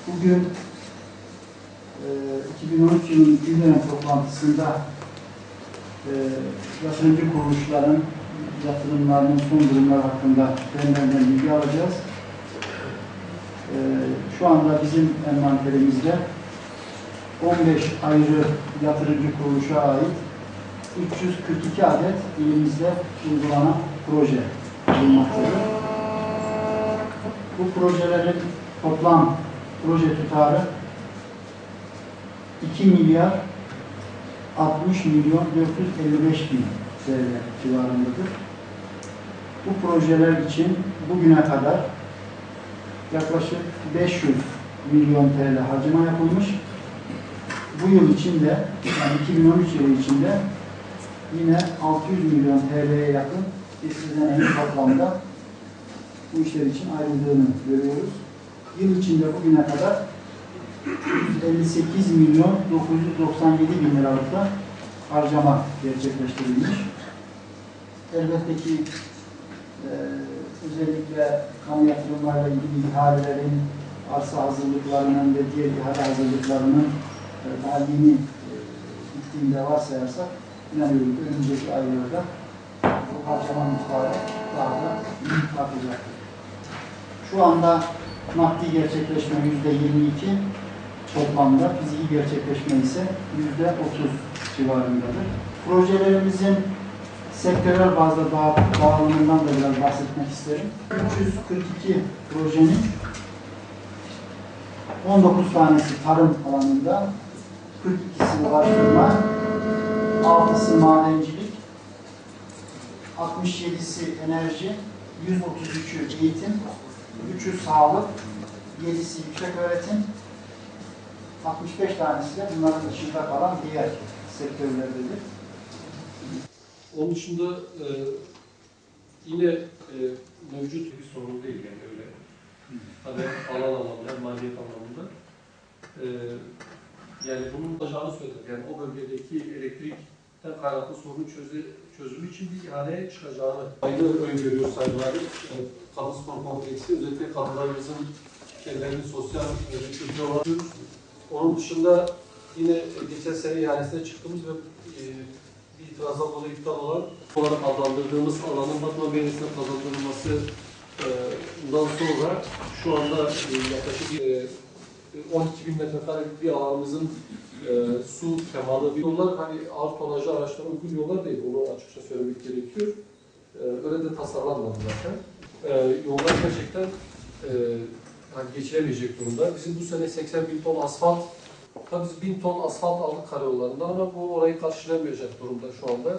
Bugün 2013 yılının ilk dönem toplantısında yatırımcı kuruluşların yatırımlarının son durumları hakkında benden bilgi alacağız. Şu anda bizim envanterimizde 15 ayrı yatırımcı kuruluşa ait 342 adet elimizde uygulanan proje bulunmaktadır. Bu projelerin toplam proje tutarı 2 milyar 60 milyon 455 bin TL civarındadır. Bu projeler için bugüne kadar yaklaşık 500 milyon TL harcama yapılmış. Bu yıl içinde, yani 2013 yılı içinde yine 600 milyon TL'ye yakın bir düzeneğin toplamda bu işler için ayrıldığını görüyoruz. Yıl içinde bugüne kadar 158 milyon 997 bin liralık da harcama gerçekleştirilmiş. Elbette ki özellikle kamu yatırımlarla ilgili ihalelerin, arsa hazırlıklarının ve diğer ihale hazırlıklarının daha yeni bittiğinde varsayarsak inanıyorum ki önümüzdeki aylarda bu harcama miktarı daha da artacaktır. Şu anda nakdi gerçekleşme %22, toplamda fiziki gerçekleşme ise %30 civarındadır. Projelerimizin sektörel bazda dağılımından da biraz bahsetmek isterim. 342 projenin 19 tanesi tarım alanında, 42'si ulaştırma, 6'sı madencilik, 67'si enerji, 133'ü eğitim, 3'ü sağlık, 7'si yüksek öğretim, 65 tanesi de bunların dışında kalan diğer sektörlerdedir. Onun dışında yine mevcut bir sorun değil yani öyle. Hani alan anlamında, maliyet anlamında. Yani bunun olacağını söyledim. Yani o bölgedeki elektrikten kaynaklı sorunun çözümü için bir ihaleye çıkacağını aynı öngörüyor Sayın Valim. Kamu spor kompleksi, özellikle kadınlarımızın kendilerini sosyal kültür olarak. Onun dışında yine geçen sene ihalesine çıktığımız ve bir itirazdan dolayı iptal olarak adlandırdığımız alanın Batman Belediyesi'ne kazandırılması bundan sonra şu anda yaklaşık 12 bin metrekarelik bir alanımızın su temalı bir yollar, hani ağır tonajlı araçlara uygun yollar değil. Onu açıkça söylemek gerekiyor. Öyle de tasarlanmadı zaten. Yollar gerçekten hani geçilemeyecek durumda. Bizim bu sene 80 bin ton asfalt, tabii biz 1000 ton asfalt aldık karayollarından ama bu orayı karşılayamayacak durumda şu anda.